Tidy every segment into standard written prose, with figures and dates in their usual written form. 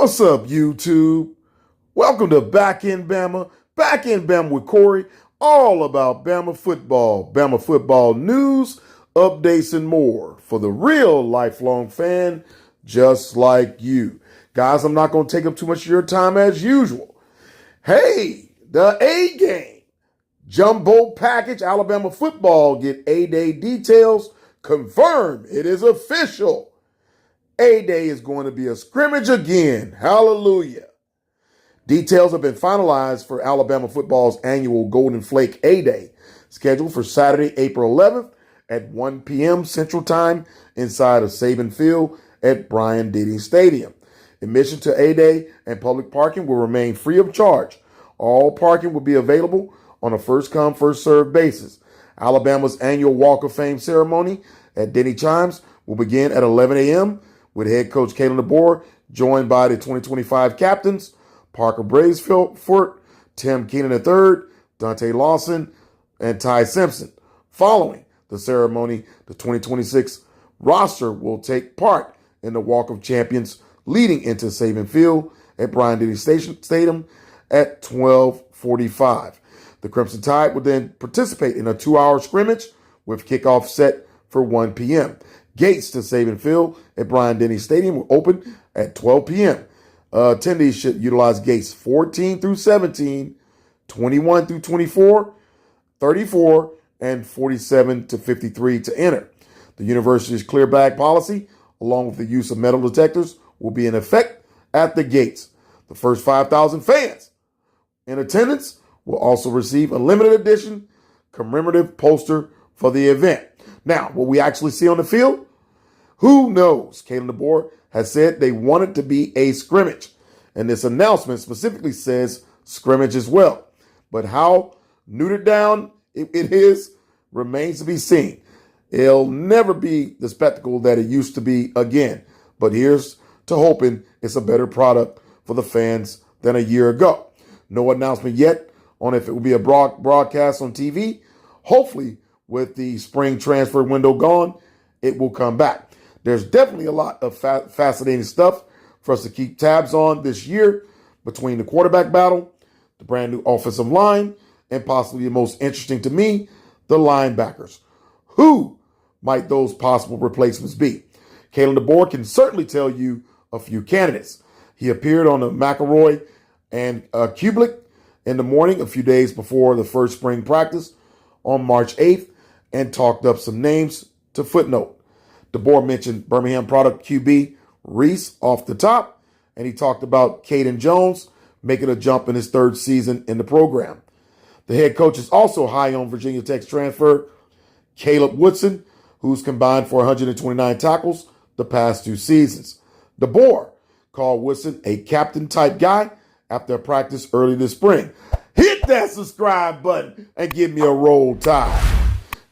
What's up, YouTube? Welcome to Back in Bama with Corey, all about Bama football news, updates, and more for the real lifelong fan just like you. Guys, I'm not going to take up too much of your time as usual. Hey, the A game. Jumbo package, Alabama football get A-Day details confirmed. It is official. A-Day is going to be a scrimmage again. Hallelujah. Details have been finalized for Alabama football's annual Golden Flake A-Day, scheduled for Saturday, April 11th at 1 p.m. Central Time inside of Saban Field at Bryant-Denny Stadium. Admission to A-Day and public parking will remain free of charge. All parking will be available on a first-come, first-served basis. Alabama's annual Walk of Fame ceremony at Denny Chimes will begin at 11 a.m., with head coach Kalen DeBoer, joined by the 2025 captains, Parker Bracefield, Tim Keenan III, Dante Lawson, and Ty Simpson. Following the ceremony, the 2026 roster will take part in the Walk of Champions leading into Saban Field at Bryant-Denny Stadium at 12:45. The Crimson Tide will then participate in a 2-hour scrimmage with kickoff set for 1 p.m. Gates to Saban Field at Bryant-Denny Stadium will open at 12 p.m. Attendees should utilize gates 14 through 17, 21 through 24, 34, and 47 to 53 to enter. The university's clear bag policy, along with the use of metal detectors, will be in effect at the gates. The first 5,000 fans in attendance will also receive a limited edition commemorative poster for the event. Now, what we actually see on the field, who knows? Kalen DeBoer has said they want it to be a scrimmage, and this announcement specifically says scrimmage as well. But how neutered down it is remains to be seen. It'll never be the spectacle that it used to be again, but here's to hoping it's a better product for the fans than a year ago. No announcement yet on if it will be a broadcast on TV. Hopefully, with the spring transfer window gone, it will come back. There's definitely a lot of fascinating stuff for us to keep tabs on this year between the quarterback battle, the brand new offensive line, and possibly the most interesting to me, the linebackers. Who might those possible replacements be? Kalen DeBoer can certainly tell you a few candidates. He appeared on the McElroy and Kublik in the morning a few days before the first spring practice on March 8th and talked up some names to footnote. DeBoer mentioned Birmingham product QB Reese off the top, and he talked about Caden Jones making a jump in his third season in the program. The head coach is also high on Virginia Tech's transfer Caleb Woodson, who's combined for 129 tackles the past 2 seasons. DeBoer called Woodson a captain-type guy after a practice early this spring. Hit that subscribe button and give me a roll tide.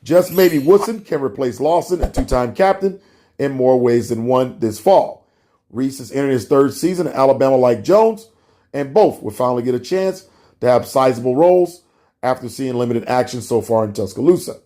Just maybe Woodson can replace Lawson, a 2-time captain, in more ways than one this fall. Reese is entering his 3rd season at Alabama like Jones, and both will finally get a chance to have sizable roles after seeing limited action so far in Tuscaloosa.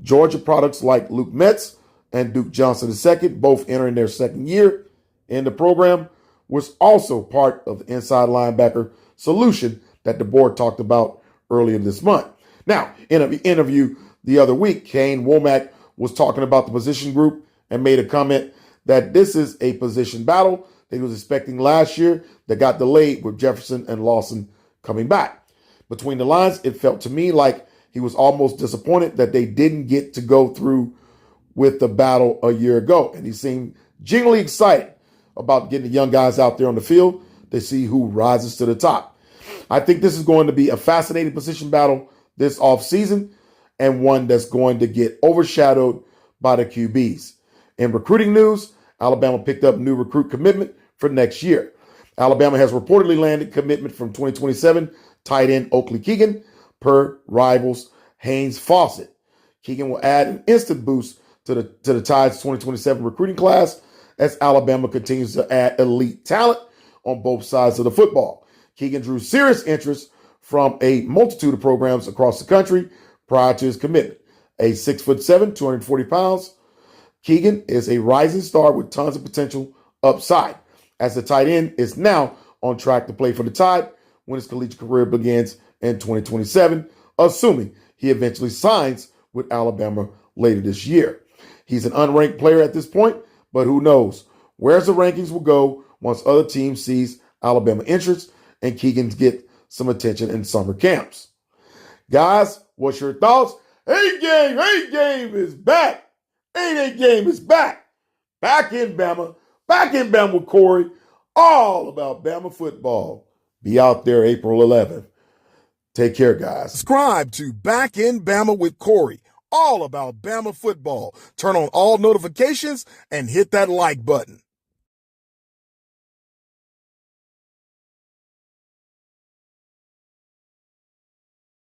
Georgia products like Luke Metz and Duke Johnson II, both entering their 2nd year in the program, was also part of the inside linebacker solution that DeBoer talked about earlier this month. Now, in an interview the other week, Kane Womack was talking about the position group and made a comment that this is a position battle that he was expecting last year that got delayed with Jefferson and Lawson coming back. Between the lines, it felt to me like he was almost disappointed that they didn't get to go through with the battle a year ago. And he seemed genuinely excited about getting the young guys out there on the field to see who rises to the top. I think this is going to be a fascinating position battle this offseason, and one that's going to get overshadowed by the QBs. In recruiting news, Alabama picked up new recruit commitment for next year. Alabama has reportedly landed commitment from 2027 tight end Oakley Keegan, per Rivals Haynes Fawcett. Keegan will add an instant boost to the Tide's 2027 recruiting class as Alabama continues to add elite talent on both sides of the football. Keegan drew serious interest from a multitude of programs across the country prior to his commitment. A 6'7", 240 pounds, Keegan is a rising star with tons of potential upside. as the tight end is now on track to play for the Tide when his collegiate career begins in 2027, assuming he eventually signs with Alabama later this year. He's an unranked player at this point, but who knows? Where's the rankings will go once other teams sees Alabama interest and Keegan get some attention in summer camps. Guys, what's your thoughts? 8 game is back. 8 game is back. Back in Bama with Corey. All about Bama football. Be out there April 11th. Take care, guys. Subscribe to Back in Bama with Corey. All about Bama football. Turn on all notifications and hit that like button.